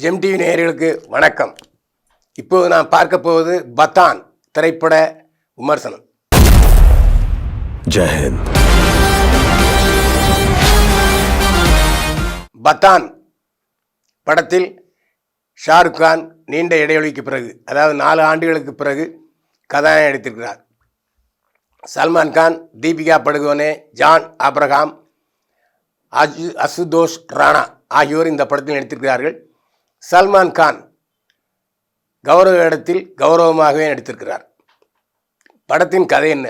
MTV நேயர்களுக்கு வணக்கம். இப்போது நான் பார்க்க போவது பத்தான் திரைப்பட விமர்சனம். ஜெயஹிந்த். பத்தான் படத்தில் ஷாருக் கான் நீண்ட இடைவெளிக்கு பிறகு, அதாவது 4 ஆண்டுகளுக்கு பிறகு கதாநாயகன் நடித்திருக்கிறார். சல்மான் கான், தீபிகா படுகோனே, ஜான் ஆப்ரஹாம், அசுதோஷ் ராணா ஆகியோர் இந்த படத்தில் நடித்திருக்கிறார்கள். சல்மான் கான் கௌரவ இடத்தில் கௌரவமாகவே நடித்திருக்கிறார். படத்தின் கதை என்ன?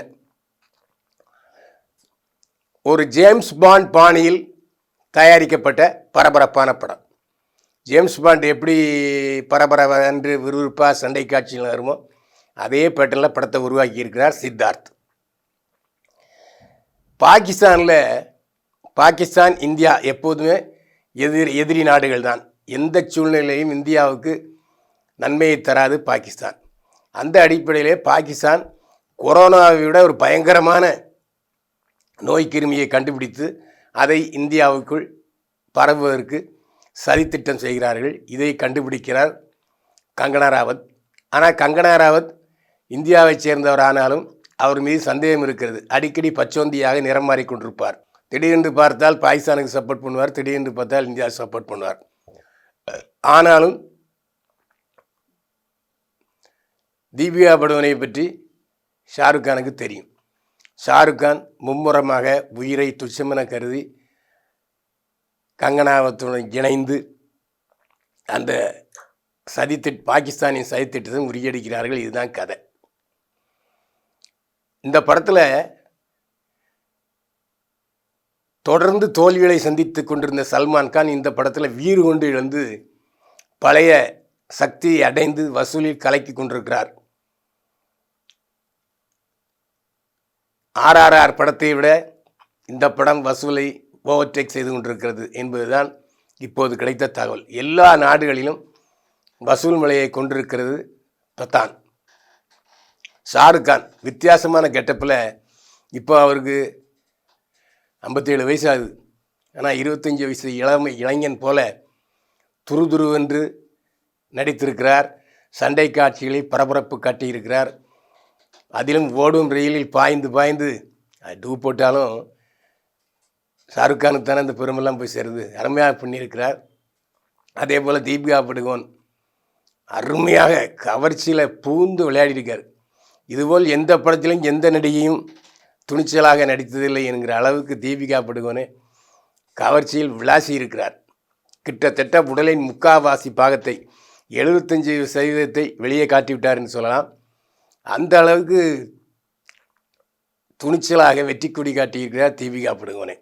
ஒரு ஜேம்ஸ் பாண்ட் பாணியில் தயாரிக்கப்பட்ட பரபரப்பான படம். ஜேம்ஸ் பாண்ட் எப்படி பரபரப்ப என்று விறுவிறுப்பாக சண்டை காட்சிகள் வருமோ அதே பேட்டர்னில் படத்தை உருவாக்கி இருக்கிறார் சித்தார்த். பாகிஸ்தான் இந்தியா எப்போதுமே எதிரி நாடுகள் தான். எந்த சூழ்நிலையும் இந்தியாவுக்கு நன்மையை தராது பாகிஸ்தான். அந்த அடிப்படையிலே பாகிஸ்தான் கொரோனாவை விட ஒரு பயங்கரமான நோய் கிருமியை கண்டுபிடித்து அதை இந்தியாவுக்குள் பரவுவதற்கு சதித்திட்டம் செய்கிறார்கள். இதை கண்டுபிடிக்கிறார் கங்கனா ராவத். ஆனால் கங்கனா ராவத் இந்தியாவைச் சேர்ந்தவர் ஆனாலும் அவர் மீது சந்தேகம் இருக்கிறது. அடிக்கடி பச்சோந்தியாக நிறம் மாறிக்கொண்டிருப்பார். திடீரென்று பார்த்தால் பாகிஸ்தானுக்கு சப்போர்ட் பண்ணுவார், திடீரென்று பார்த்தால் இந்தியாவுக்கு சப்போர்ட் பண்ணுவார். ஆனாலும் தீபிகா படுகோனை பற்றி ஷாருக் கானுக்கு தெரியும். ஷாருக் கான் மும்முரமாக உயிரை துச்சமென கருதி கங்கனாவத்துடன் இணைந்து அந்த பாகிஸ்தானின் சதித்திட்டத்தை முறியடிக்கிறார்கள். இதுதான் கதை. இந்த படத்தில் தொடர்ந்து தோல்விகளை சந்தித்து கொண்டிருந்த சல்மான் கான் இந்த படத்தில் வீறு கொண்டு இழந்து பழைய சக்தியை அடைந்து வசூலில் கலக்கி கொண்டிருக்கிறார். RRR படத்தை விட இந்த படம் வசூலை ஓவர்டேக் செய்து கொண்டிருக்கிறது என்பதுதான் இப்போது கிடைத்த தகவல். எல்லா நாடுகளிலும் வசூல் மலையை கொண்டிருக்கிறது பத்தான். ஷாருக் கான் வித்தியாசமான கெட்டப்பில் இப்போ அவருக்கு 57 வயசு ஆகுது. ஆனால் 25 வயசு இளைஞன் போல துருதுருவென்று நடித்திருக்கிறார். சண்டை காட்சிகளை பரபரப்பு காட்டியிருக்கிறார். அதிலும் ஓடும் ரயிலில் பாய்ந்து டூ போட்டாலும் ஷாருக் கானுக்கு தானே அந்த பெருமெல்லாம் போய் சேருது. அருமையாக பண்ணியிருக்கிறார். அதே போல் தீபிகா படுகோன் அருமையாக கவர்ச்சியில் பூந்து விளையாடியிருக்கார். இதுபோல் எந்த படத்திலும் எந்த நடிகையும் துணிச்சலாக நடித்ததில்லை என்கிற அளவுக்கு தீபிகா படுகோனே கவர்ச்சியில் விளாசி இருக்கிறார். கிட்டத்தட்ட உடலின் முக்காவாசி பாகத்தை 75% வெளியே காட்டிவிட்டார் என்று சொல்லலாம். அந்த அளவுக்கு துணிச்சலாக வெற்றி கொடி காட்டியிருக்கிறார் தீபிகா படுகோனே.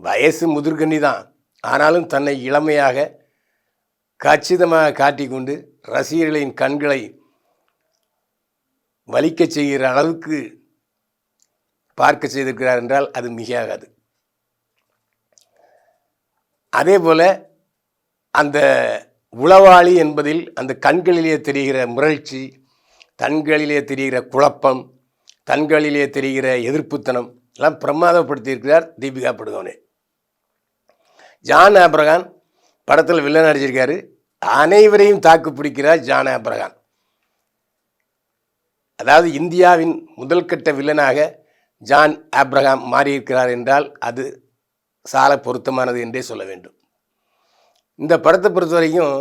வயசு முதிர்கண்ணி தான், ஆனாலும் தன்னை இளமையாக கச்சிதமாக காட்டிக்கொண்டு ரசிகர்களின் கண்களை வலிக்க செய்கிற அளவுக்கு பார்க்க செய்திருக்கிறார் என்றால் அது மிகையாகாது. அதே போல் அந்த உளவாளி என்பதில் அந்த கண்களிலே தெரிகிற முரட்சி, கண்களிலே தெரிகிற குழப்பம், கண்களிலே தெரிகிற எதிர்ப்புத்தனம் எல்லாம் பிரமாதப்படுத்தியிருக்கிறார் தீபிகா படுகோனே. ஜான் ஆப்ரஹாம் படத்தில் வில்லன் நடிச்சிருக்காரு. அனைவரையும் தாக்கு பிடிக்கிறார் ஜான் ஆப்ரஹாம். அதாவது இந்தியாவின் முதல் கட்ட வில்லனாக ஜான் ஆப்ரஹாம் மாறியிருக்கிறார் என்றால் அது சால பொருத்தமானது என்றே சொல்ல வேண்டும். இந்த படத்தை பொறுத்த வரைக்கும்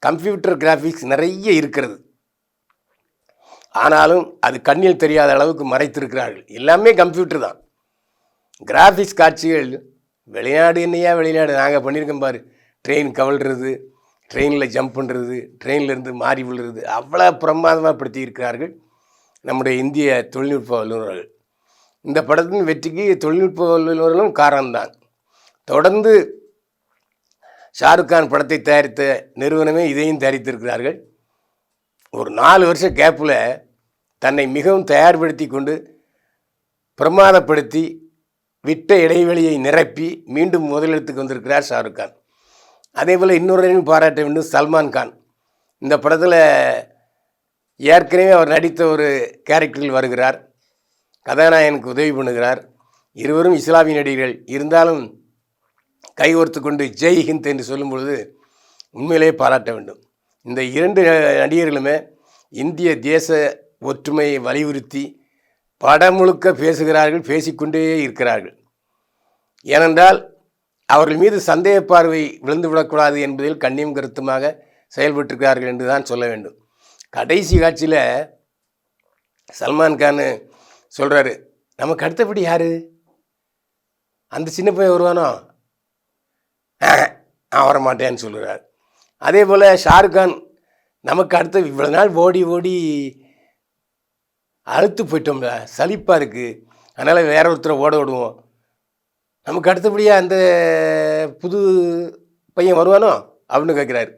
கம்ப்யூட்டர் கிராஃபிக்ஸ் நிறைய இருக்கிறது. ஆனாலும் அது கண்ணில் தெரியாத அளவுக்கு மறைத்திருக்கிறார்கள். எல்லாமே கம்ப்யூட்டர் தான். கிராஃபிக்ஸ் காட்சிகள் வெளிநாடு என்னையா வெளிநாடு நாங்கள் பண்ணியிருக்கோம் பாரு. ட்ரெயின் கவிழ்றது, ட்ரெயினில் ஜம்ப் பண்ணுறது, ட்ரெயின்லேருந்து மாறி விழுறது, அவ்வளோ பிரமாதமாக படுத்தி இருக்கிறார்கள் நம்முடைய இந்திய தொழில்நுட்ப வல்லுநர்கள். இந்த படத்தின் வெற்றிக்கு தொழில்நுட்ப வல்லுநர்களும் காரணம்தான். தொடர்ந்து ஷாருக் கான் படத்தை தயாரித்த நிறுவனமே இதையும் தயாரித்திருக்கிறார்கள். ஒரு 4 வருஷ கேப்பில் தன்னை மிகவும் தயார்படுத்தி கொண்டு பிரமாதப்படுத்தி விட்ட இடைவெளியை நிரப்பி மீண்டும் முதலிடத்துக்கு வந்திருக்கிறார் ஷாருக் கான். அதே போல் இன்னொரு பாராட்ட வேண்டும் சல்மான் கான். இந்த படத்தில் ஏற்கனவே அவர் நடித்த ஒரு கேரக்டரில் வருகிறார். கதாநாயகனுக்கு உதவி பண்ணுகிறார். இருவரும் இஸ்லாமிய நடிகர்கள். இருந்தாலும் கைகோர்த்து கொண்டு ஜெய் ஹிந்த் என்று சொல்லும் பொழுது உண்மையிலேயே பாராட்ட வேண்டும். இந்த 2 நடிகர்களுமே இந்திய தேச ஒற்றுமையை வலியுறுத்தி படம் முழுக்க பேசுகிறார்கள், பேசிக்கொண்டே இருக்கிறார்கள். ஏனென்றால் அவர்கள் மீது சந்தேக பார்வை விழுந்துவிடக்கூடாது என்பதில் கண்ணியம் கருத்துமாக செயல்பட்டிருக்கிறார்கள் என்று தான் சொல்ல வேண்டும். கடைசி காட்சியில் சல்மான் கான் சொல்கிறாரு, நமக்கு அடுத்தபடி யார், அந்த சின்ன பையன் வருவானோ, வரமாட்டேன்னு சொல்கிறார். அதே போல் ஷாருக் கான், நமக்கு அடுத்த இவ்வளோ நாள் ஓடி ஓடி அழுத்து போயிட்டோம்ல, சலிப்பாக இருக்குது, அதனால் வேற ஒருத்தரை ஓட விடுவோம், நமக்கு அடுத்தபடியாக அந்த புது பையன் வருவானோ அப்படின்னு கேட்குறாரு.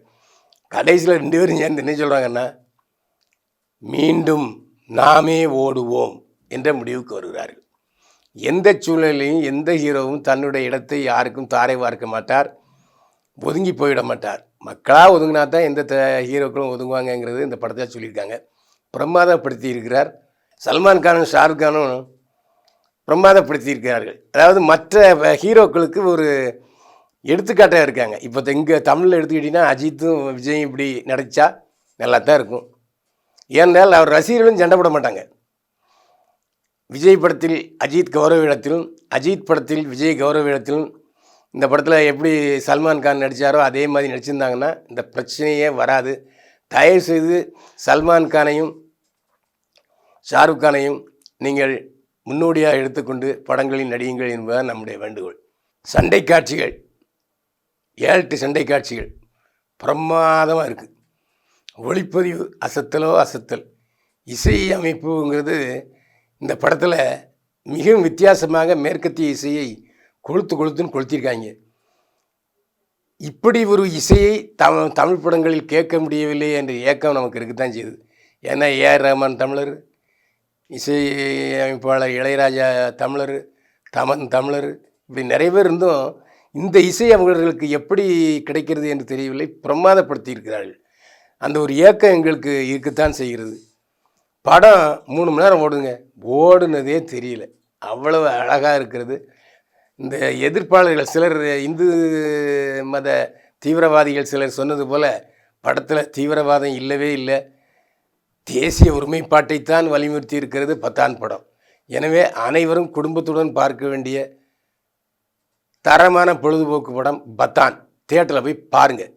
கடைசியில் 2 பேரும் சேர்ந்து என்ன சொல்கிறாங்கன்னா, மீண்டும் நாமே ஓடுவோம் என்ற முடிவுக்கு வருகிறார்கள். எந்த சூழ்நிலையும் எந்த ஹீரோவும் தன்னுடைய இடத்தை யாருக்கும் தாரை வார்க்க மாட்டார், ஒதுங்கி போயிட மாட்டார். மக்களாக ஒதுங்கினா தான் எந்த ஹீரோக்களும் ஒதுங்குவாங்கங்கிறது இந்த படத்தில் சொல்லியிருக்காங்க. பிரமாதப்படுத்தி இருக்கிறார் சல்மான் கானும் ஷாருக் கானும், பிரமாதப்படுத்தியிருக்கிறார்கள். அதாவது மற்ற ஹீரோக்களுக்கு ஒரு எடுத்துக்காட்டாக இருக்காங்க. இப்போ இங்கே தமிழில் எடுத்துக்கிட்டிங்கன்னா அஜித்தும் விஜயும் இப்படி நடித்தா நல்லா தான் இருக்கும். ஏனென்றால் அவர் ரசிகர்களும் சண்டை போட மாட்டாங்க. விஜய் படத்தில் அஜித் கௌரவ இடத்திலும், அஜித் படத்தில் விஜய் கௌரவ இடத்திலும், இந்த படத்தில் எப்படி சல்மான் கான் நடித்தாரோ அதே மாதிரி நடிச்சிருந்தாங்கன்னா இந்த பிரச்சனையே வராது. தயவுசெய்து சல்மான் கானையும் ஷாருக் கானையும் நீங்கள் முன்னோடியாக எடுத்துக்கொண்டு படங்களில் நடியுங்கள் என்பதுதான் நம்முடைய வேண்டுகோள். சண்டை காட்சிகள் 7-8 சண்டை காட்சிகள் பிரமாதமாக இருக்குது. ஒளிப்பதிவு அசத்தலோ அசத்தல். இசை அமைப்புங்கிறது இந்த படத்தில் மிகவும் வித்தியாசமாக மேற்கத்திய இசையை கொளுத்துன்னு கொளுத்திருக்காங்க. இப்படி ஒரு இசையை தமிழ் படங்களில் கேட்க முடியவில்லை என்ற ஏக்கம் நமக்கு இருக்குத்தான் செய்யுது. ஏன்னா ஏஆர் ரஹ்மான் தமிழர், இசை அமைப்பாளர் இளையராஜா தமிழர், தமன் தமிழர், இப்படி நிறைய பேர் இருந்தும் இந்த இசை அவர்களுக்கு எப்படி கிடைக்கிறது என்று தெரியவில்லை. பிரமாதப்படுத்தி இருக்கிறார்கள். அந்த ஒரு ஏக்கம் எங்களுக்கு இருக்கத்தான் செய்கிறது. படம் 3 மணி நேரம் ஓடுனதே தெரியல, அவ்வளவு அழகாக இருக்கிறது. இந்த எதிர்ப்பாளர்கள் சிலர், இந்து மத தீவிரவாதிகள் சிலர் சொன்னது போல் படத்தில் தீவிரவாதம் இல்லவே இல்லை, தேசிய ஒருமைப்பாட்டைத்தான் வலியுறுத்தி இருக்கிறது பத்தான் படம். எனவே அனைவரும் குடும்பத்துடன் பார்க்க வேண்டிய தரமான பொழுதுபோக்கு படம் பத்தான். தியேட்டரில் போய் பாருங்கள்.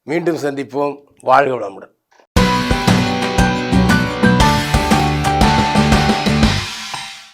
மீண்டும் சந்திப்போம். வாழ்க வளமுடன்.